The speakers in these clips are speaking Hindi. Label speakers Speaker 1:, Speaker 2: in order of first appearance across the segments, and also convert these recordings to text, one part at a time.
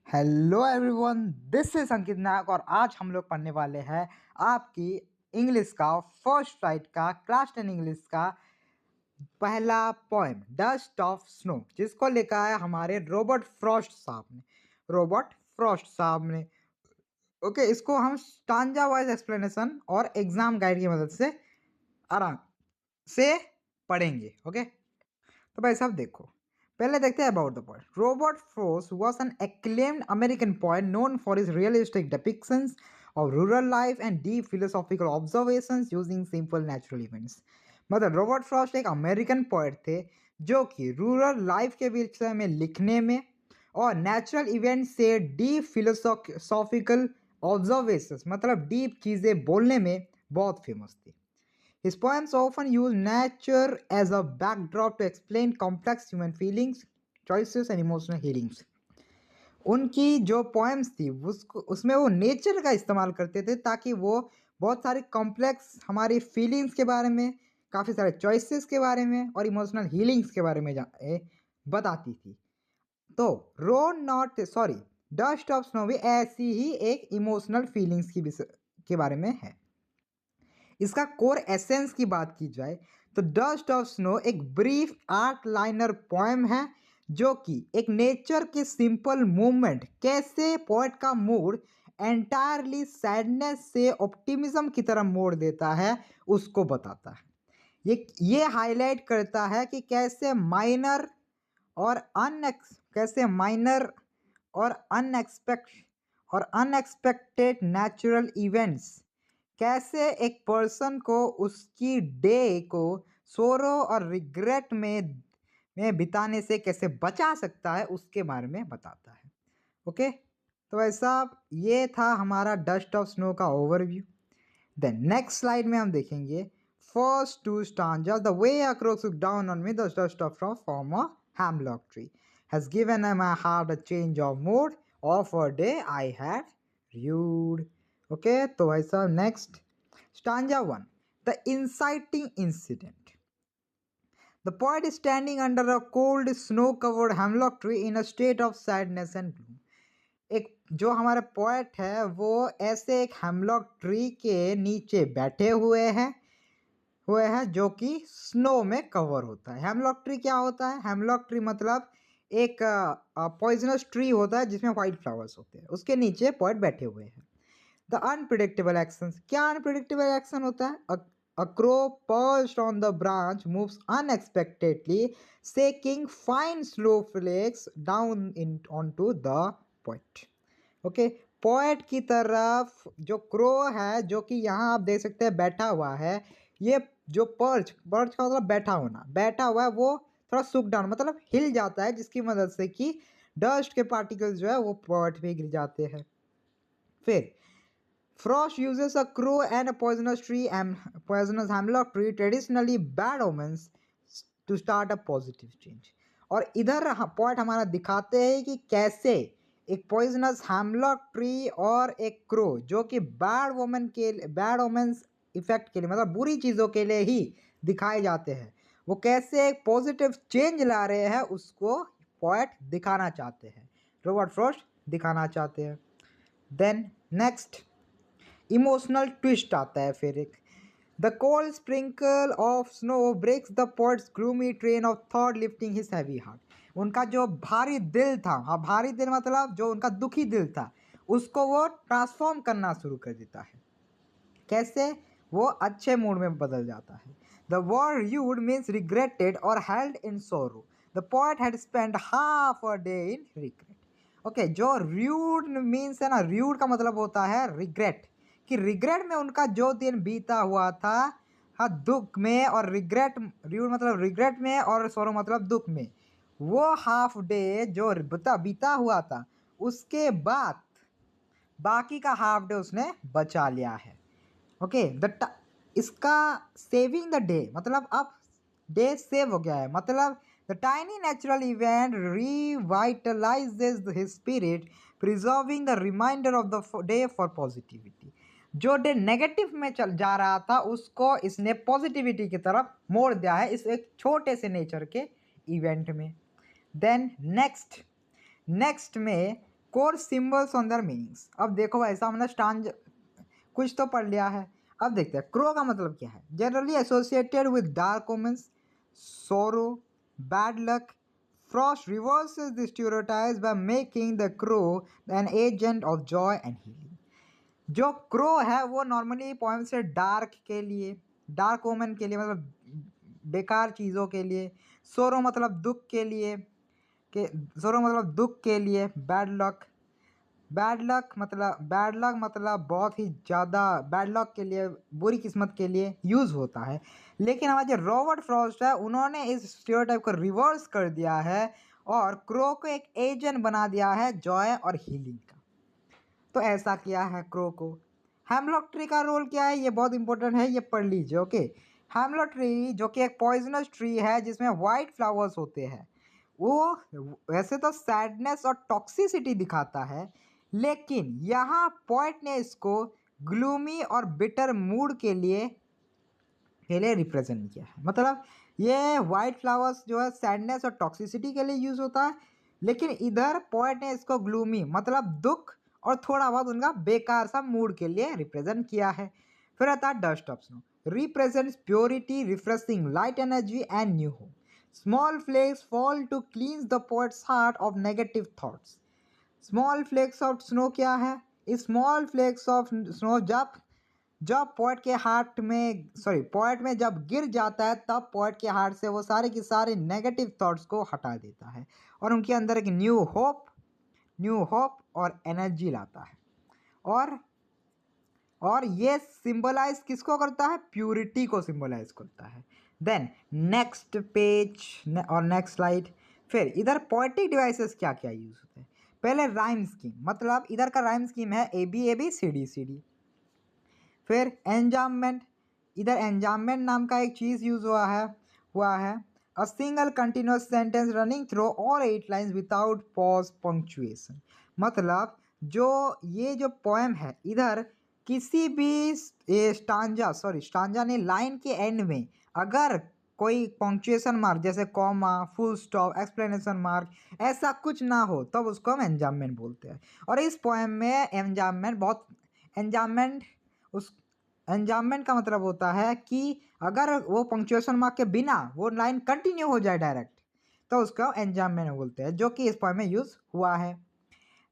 Speaker 1: हेलो एवरीवन, दिस इज अंकित नायक और आज हम लोग पढ़ने वाले हैं आपकी इंग्लिश का फर्स्ट फ्लाइट का क्लास 10 इंग्लिश का पहला पोएम डस्ट ऑफ स्नो, जिसको लिखा है हमारे रॉबर्ट फ्रॉस्ट साहब ने। रॉबर्ट फ्रॉस्ट साहब ने ओके, इसको हम स्टांजा वाइज एक्सप्लेनेशन और एग्जाम गाइड की मदद से आराम से पढ़ेंगे। ओके, तो भाई साहब देखो, पहले देखते हैं about the poet. Robert Frost was an acclaimed American poet known for his realistic depictions of rural life and deep philosophical observations using simple natural events। मतलब रॉबर्ट फ्रॉस्ट एक अमेरिकन पोएट थे जो कि रूरल लाइफ के विषय में लिखने में और नेचुरल इवेंट से डीप फिलोसॉफिकल ऑब्जर्वेशंस मतलब डीप चीज़ें बोलने में बहुत फेमस थी। His poems often use nature as a backdrop to explain complex human feelings, choices and emotional healings। उनकी जो पोएम्स थी उसमें वो नेचर का इस्तेमाल करते थे ताकि वो बहुत सारी कॉम्प्लेक्स हमारी फीलिंग्स के बारे में, काफ़ी सारे चॉइसेस के बारे में और इमोशनल हीलिंग्स के बारे में बताती थी। तो row not sorry dust of snow भी ऐसी ही एक इमोशनल फीलिंग्स के बारे में है। इसका कोर एसेंस की बात की जाए तो डस्ट ऑफ स्नो एक ब्रीफ आर्ट लाइनर पोएम है जो कि एक नेचर के सिंपल मूवमेंट कैसे पोएट का मूड एंटायरली सैडनेस से ऑप्टिमिज्म की तरफ मोड़ देता है उसको बताता है। ये हाईलाइट करता है कि कैसे माइनर और अनएक्सपेक्टेड नेचुरल इवेंट्स कैसे एक पर्सन को उसकी डे को सोरो और रिग्रेट में बिताने से कैसे बचा सकता है उसके बारे में बताता है। ओके, तो ऐसा ये था हमारा डस्ट ऑफ स्नो का ओवरव्यू। देन नेक्स्ट स्लाइड में हम देखेंगे first two stanza the way a crow looked down on me the dust of from a hemlock tree has given my heart a change of mood of a day I had rued। Okay, तो भाई साहब next stanza 1 the inciting incident. The poet is standing under a cold snow-covered hemlock tree in a state of sadness and gloom। एक जो हमारा पोएट है वो ऐसे एक हेमलॉक ट्री के नीचे बैठे हुए हैं जो कि स्नो में कवर होता है। हेमलॉक ट्री क्या होता है? हेमलॉक ट्री मतलब एक पॉइजनस ट्री होता है जिसमें वाइट फ्लावर्स होते हैं, उसके नीचे पोएट बैठे हुए हैं। द अनप्रिडिक्टेबल एक्शन, क्या अनप्रिडिक्टेबल एक्शन होता है? A crow perched on the branch moves unexpectedly, shaking fine snowflakes down onto the poet। Okay, poet की तरफ जो क्रो है जो कि यहाँ आप देख सकते हैं बैठा हुआ है, ये जो पर्च का मतलब बैठा हुआ है, वो थोड़ा सुक डाउन मतलब हिल जाता है जिसकी मदद से कि डस्ट के पार्टिकल्स जो है वो पोएट पे गिर जाते हैं। फिर Frost uses a crow and a poisonous hemlock tree, traditionally bad omens, to start a positive change। और इधर पॉइंट हमारा दिखाते हैं कि कैसे एक पॉइजनस हेमलॉक ट्री और एक क्रो जो कि बैड ओमेंस इफेक्ट के लिए मतलब बुरी चीज़ों के लिए ही दिखाए जाते हैं, वो कैसे एक पॉजिटिव चेंज ला रहे हैं उसको पॉइंट दिखाना चाहते हैं, रॉबर्ट फ्रॉस्ट दिखाना चाहते हैं। देन नेक्स्ट इमोशनल ट्विस्ट आता है फिर एक the cold sprinkle of snow breaks the poet's gloomy train of thought lifting his heavy heart. उनका जो भारी दिल था, हाँ भारी दिल मतलब जो उनका दुखी दिल था, उसको वो ट्रांसफॉर्म करना शुरू कर देता है। कैसे? वो अच्छे मूड में बदल जाता है। The word you'd means regretted और हेल्ड इन सोरो। The poet had spend half a day in regret. Okay, जो र्यूड मीन्स है ना, र्यूड का मतलब होता है रिग्रेट, कि रिग्रेट में उनका जो दिन बीता हुआ था, हाँ दुख में, और र्यूड मतलब रिग्रेट में और सोरो मतलब दुख में, वो हाफ डे जो बीता हुआ था उसके बाद बाकी का हाफ डे उसने बचा लिया है। ओके, इसका सेविंग द डे मतलब अब डे सेव हो गया है, मतलब the tiny natural event revitalizes his spirit preserving the reminder of the day for positivity. जो डे नेगेटिव में चल जा रहा था उसको इसने पॉजिटिविटी की तरफ मोड़ दिया है इस एक छोटे से नेचर के इवेंट में। देन नेक्स्ट में 4 सिंबल्स ऑन देयर मीनिंग्स। अब देखो ऐसा हमने स्टांज कुछ तो पढ़ लिया है। अब देखते हैं क्रो का मतलब क्या है। Generally associated with dark omens, sorrow, bad luck, frost reverses the stereotypes by making the crow an agent of joy and healing. जो क्रो है वो नॉर्मली पोएम से डार्क के लिए, डार्क ओमेन के लिए मतलब बेकार चीज़ों के लिए, सोरो मतलब दुख के लिए, सोरो मतलब दुख के लिए, बैड लक मतलब बहुत ही ज़्यादा बैड लक के लिए, बुरी किस्मत के लिए यूज़ होता है। लेकिन हमारा जो रॉबर्ट फ्रॉस्ट है उन्होंने इस स्टीरियोटाइप को रिवर्स कर दिया है और क्रो को एक एजेंट बना दिया है जॉय और हीलिंग का। तो ऐसा किया है क्रो को। हेमलॉक ट्री का रोल क्या है ये बहुत इंपॉर्टेंट है, ये पढ़ लीजिए। ओके, हेमलॉक ट्री जो कि एक पॉइजनस ट्री है जिसमें वाइट फ्लावर्स होते हैं, वो वैसे तो सैडनेस और टॉक्सिसिटी दिखाता है, लेकिन यहाँ पोएट ने इसको ग्लूमी और बिटर मूड के लिए रिप्रेजेंट किया है। मतलब ये वाइट फ्लावर्स जो है सैडनेस और टॉक्सिसिटी के लिए यूज़ होता है, लेकिन इधर पोएट ने इसको ग्लूमी मतलब दुख और थोड़ा बहुत उनका बेकार सा मूड के लिए रिप्रेजेंट किया है। फिर आता है dust of snow, represents purity, refreshing light energy and new hope. Small flakes fall to cleanse the poet's heart of negative thoughts. Small flakes of snow क्या है? स्मॉल फ्लेक्स ऑफ स्नो जब जब पोएट के हार्ट में पोएट में जब गिर जाता है तब पोएट के हार्ट से वो सारे के सारे नेगेटिव थॉट्स को हटा देता है और उनके अंदर एक न्यू होप और एनर्जी लाता है। और ये सिंबलाइज किसको करता है? प्यूरिटी को सिंबलाइज करता है। देन नेक्स्ट पेज और नेक्स्ट स्लाइड। फिर इधर पोएटिक डिवाइसेस क्या क्या यूज होते हैं। पहले राइम स्कीम, मतलब इधर का राइम स्कीम है ए बी सी डी। फिर एंजाममेंट, इधर एंजाममेंट नाम का एक चीज़ यूज हुआ है a single continuous sentence running through all 8 lines without pause punctuation. मतलब ये जो पोएम है इधर किसी भी स्टांजा ने लाइन के एंड में अगर कोई पंक्चुएशन मार्क जैसे comma, full stop, explanation mark ऐसा कुछ ना हो तब उसको हम एंजाममेंट बोलते हैं। और इस पोएम में एंजाममेंट का मतलब होता है कि अगर वो पंक्चुएशन मार्क के बिना वो लाइन कंटिन्यू हो जाए डायरेक्ट तो उसको एंजाममेंट बोलते हैं, जो कि इस पोएम में यूज हुआ है।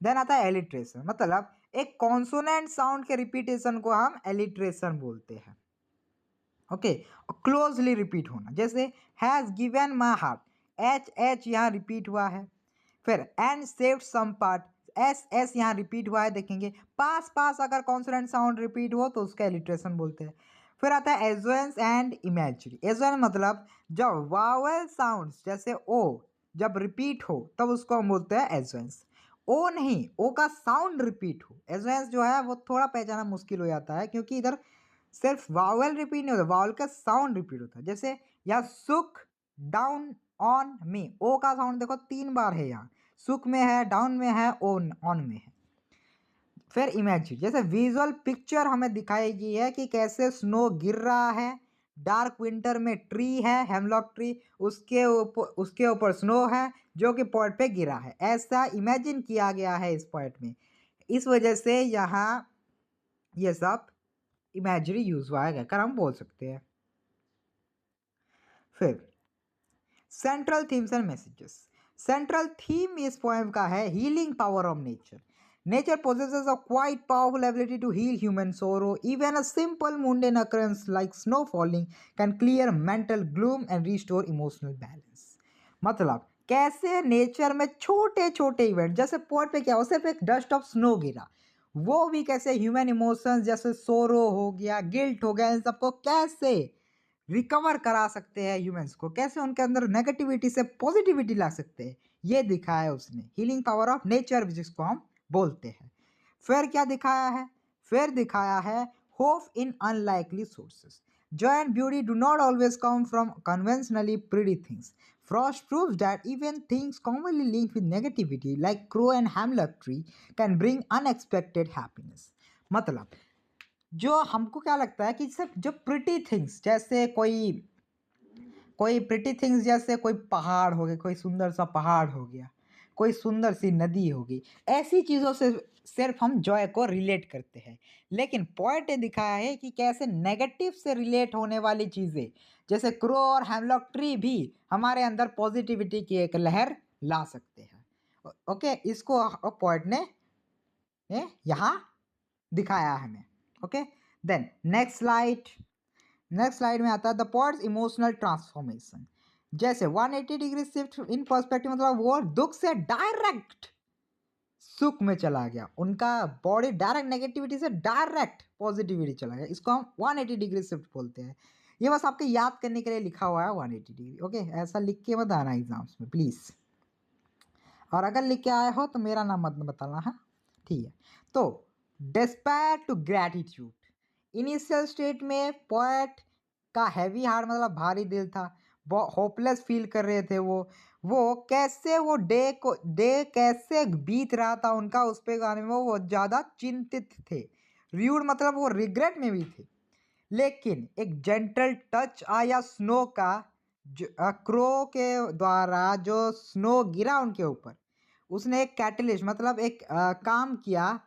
Speaker 1: देन आता है एलिट्रेशन, मतलब एक कॉन्सोनेंट साउंड के रिपीटेशन को हम एलिट्रेशन बोलते हैं। ओके, क्लोजली रिपीट होना, जैसे has given my heart, H यहाँ रिपीट हुआ है। फिर and saved some part, S यहाँ रिपीट हुआ है, देखेंगे पास अगर कॉन्सोनेंट साउंड रिपीट हो तो उसका एलिट्रेशन बोलते हैं। फिर आता है एजोएंस एंड इमेजरी। एजोएंस मतलब जब वावेल साउंड्स जैसे ओ जब रिपीट हो तब उसको हम बोलते हैं एजोएंस। ओ नहीं, ओ का साउंड रिपीट हो, एजोएंस जो है वो थोड़ा पहचाना मुश्किल हो जाता है क्योंकि इधर सिर्फ वावेल रिपीट नहीं होता, वावेल का साउंड रिपीट होता है। जैसे यहाँ सुक डाउन ऑन मी, ओ का साउंड देखो 3 बार है, यहाँ सुक में है, डाउन में है, ऑन में है। फिर इमेजिन, जैसे विजुअल पिक्चर हमें दिखाई गई है कि कैसे स्नो गिर रहा है, डार्क विंटर में ट्री है हेमलॉक ट्री, उसके ऊपर स्नो है जो कि पोएट पे गिरा है, ऐसा इमेजिन किया गया है इस पोएट में। इस वजह से यहाँ ये सब इमेजरी यूज हुआ है कर हम बोल सकते हैं। फिर central themes and messages. Central theme इस पोएम का है healing power of nature. Nature possesses a quite powerful ability to heal human sorrow. Even a simple mundane occurrence like snow falling can clear mental gloom and restore emotional balance. मतलब कैसे नेचर में छोटे छोटे इवेंट, जैसे पोएट पे क्या हो, सिर्फ एक डस्ट ऑफ स्नो गिरा, वो भी कैसे ह्यूमन इमोशंस जैसे सोरो हो गया, गिल्ट हो गया, इन सबको कैसे रिकवर करा सकते हैं, ह्यूमंस को कैसे उनके अंदर नेगेटिविटी से पॉजिटिविटी ला सकते हैं, ये दिखाया है उसने, हीलिंग पावर ऑफ नेचर जिसको हम बोलते हैं। फिर क्या दिखाया है? फिर दिखाया है hope in unlikely sources. Joy and beauty do not always come from conventionally pretty things. Frost proves that even things commonly linked with negativity, like crow and hemlock tree, can bring unexpected happiness. मतलब जो हमको क्या लगता है कि सिर्फ जो प्रिटी थिंग्स जैसे कोई प्रिटी थिंग्स जैसे कोई पहाड़ हो गया, कोई सुंदर सा पहाड़ हो गया, कोई सुंदर सी नदी होगी। ऐसी चीज़ों से सिर्फ हम जॉय को रिलेट करते हैं। लेकिन पोएट ने दिखाया है कि कैसे नेगेटिव से रिलेट होने वाली चीज़ें जैसे क्रो और हेमलॉक ट्री भी हमारे अंदर पॉजिटिविटी की एक लहर ला सकते हैं। ओके, इसको पोएट ने यहाँ दिखाया है हमें। ओके, देन नेक्स्ट स्लाइड में आता है द पोएट्स इमोशनल ट्रांसफॉर्मेशन। जैसे 180 डिग्री शिफ्ट इन पर्सपेक्टिव, मतलब वो दुख से डायरेक्ट सुख में चला गया, उनका बॉडी डायरेक्ट नेगेटिविटी से डायरेक्ट पॉजिटिविटी चला गया। इसको हम 180 डिग्री शिफ्ट बोलते हैं। ये बस आपके याद करने के लिए लिखा हुआ है 180 डिग्री। ओके, ऐसा लिख के मत आना एग्जाम्स में प्लीज़, और अगर लिख के आए हो तो मेरा नाम मत बताना। हाँ, ठीक है। तो despair to gratitude, initial state में पोएट का हैवी हार्ट मतलब भारी दिल था, होपलेस फील कर रहे थे वो कैसे वो डे कैसे बीत रहा था उनका, उस पे गाने में वो ज़्यादा चिंतित थे। र्यूड मतलब वो रिग्रेट में भी थे। लेकिन एक जेंटल टच आया स्नो का, क्रो के द्वारा जो स्नो गिरा उनके ऊपर, उसने एक कैटलिस्ट मतलब एक काम किया,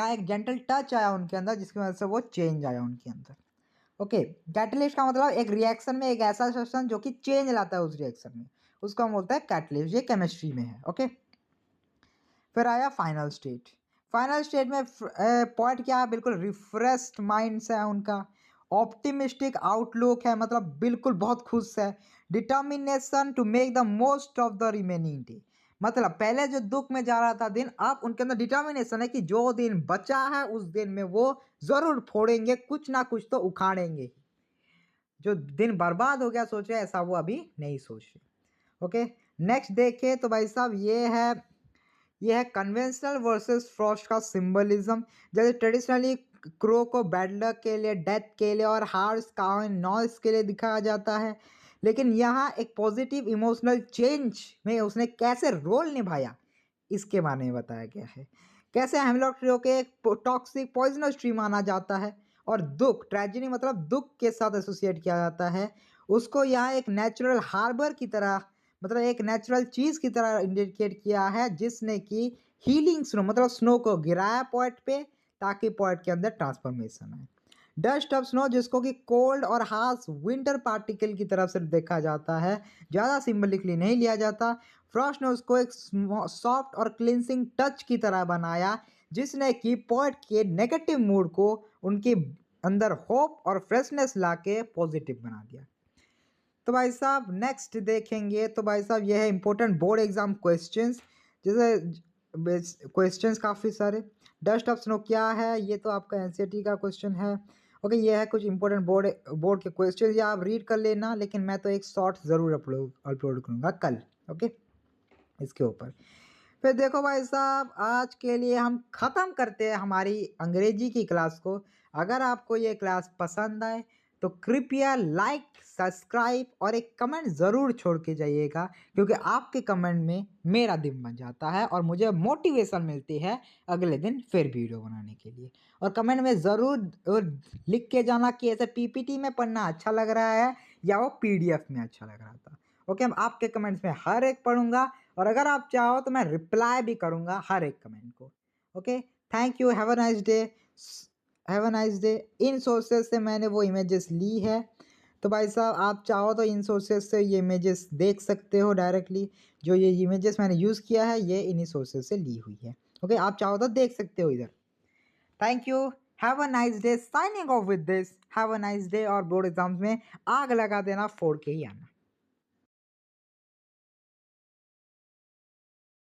Speaker 1: एक जेंटल टच आया उनके अंदर जिसकी वजह से वो चेंज आया उनके अंदर। ओके, कैटलिस्ट का मतलब एक रिएक्शन में एक ऐसा सब्सटेंस जो कि चेंज लाता है उस रिएक्शन में, उसको हम बोलते हैं कैटलिस्ट। ये केमिस्ट्री में है। ओके, फिर आया फाइनल स्टेट में पॉइंट क्या है, बिल्कुल रिफ्रेश्ड माइंड्स है उनका, ऑप्टिमिस्टिक आउटलुक है, मतलब बिल्कुल बहुत खुश है। Determination to make the most of the remaining day, मतलब पहले जो दुख में जा रहा था दिन, अब उनके अंदर डिटर्मिनेशन है कि जो दिन बचा है उस दिन में वो ज़रूर फोड़ेंगे, कुछ ना कुछ तो उखाड़ेंगे। जो दिन बर्बाद हो गया सोच रहे ऐसा वो अभी नहीं सोच रहे। ओके, नेक्स्ट देखे तो भाई साहब ये है कन्वेंशनल वर्सेस फ्रॉस्ट का सिंबलिज्म। जैसे ट्रेडिशनली क्रो को बैड लक के लिए, डेथ के लिए और हार्श काउन नॉइस के लिए दिखाया जाता है, लेकिन यहाँ एक पॉजिटिव इमोशनल चेंज में उसने कैसे रोल निभाया इसके बारे में बताया गया है। कैसे हेमलॉक ट्री को एक टॉक्सिक पॉइजनस ट्री माना जाता है और दुख, ट्रेजेडी मतलब दुख के साथ एसोसिएट किया जाता है, उसको यहाँ एक नेचुरल हार्बर की तरह, मतलब एक नेचुरल चीज़ की तरह इंडिकेट किया है, जिसने कि हीलिंग स्नो मतलब स्नो को गिराया पॉइंट पे ताकि पॉइंट के अंदर ट्रांसफॉर्मेशन आए। डस्ट ऑफ स्नो जिसको कि कोल्ड और हार्श विंटर पार्टिकल की तरफ से देखा जाता है, ज़्यादा सिंबलिकली नहीं लिया जाता। फ्रॉस्ट ने उसको एक सॉफ्ट और क्लिनसिंग टच की तरह बनाया, जिसने कि पॉइंट के नेगेटिव मूड को उनके अंदर होप और फ्रेशनेस लाके पॉजिटिव बना दिया। तो भाई साहब नेक्स्ट देखेंगे तो भाई साहब ये है इंपॉर्टेंट बोर्ड एग्जाम क्वेश्चंस। जैसे क्वेश्चंस काफ़ी सारे, डस्ट ऑफ स्नो क्या है, ये तो आपका एनसीईआरटी का क्वेश्चन है। ओके, ये है कुछ इंपॉर्टेंट बोर्ड के क्वेश्चंस, या आप रीड कर लेना, लेकिन मैं तो एक शॉर्ट ज़रूर अपलोड करूँगा कल। ओके, इसके ऊपर फिर देखो भाई साहब, आज के लिए हम ख़त्म करते हैं हमारी अंग्रेजी की क्लास को। अगर आपको ये क्लास पसंद आए तो कृपया लाइक, सब्सक्राइब और एक कमेंट ज़रूर छोड़ के जाइएगा, क्योंकि आपके कमेंट में मेरा दिन बन जाता है और मुझे मोटिवेशन मिलती है अगले दिन फिर वीडियो बनाने के लिए। और कमेंट में ज़रूर लिख के जाना कि ऐसे पीपीटी में पढ़ना अच्छा लग रहा है या वो पीडीएफ में अच्छा लग रहा था। ओके, हम आपके कमेंट्स में हर एक पढ़ूंगा, और अगर आप चाहो तो मैं रिप्लाई भी करूंगा हर एक कमेंट को। Okay, thank you, have a nice day. In sources से मैंने वो इमेजेस ली है, तो भाई साहब आप चाहो तो इन सोर्सेज से ये इमेजेस देख सकते हो डायरेक्टली। जो ये इमेजेस मैंने यूज़ किया है ये इन्हीं सोर्सेज से ली हुई है। ओके, आप चाहो तो देख सकते हो इधर। Thank you, have a nice day, signing off with this, have a nice day. और बोर्ड एग्जाम्स में आग लगा देना, फोड़ के ही आना।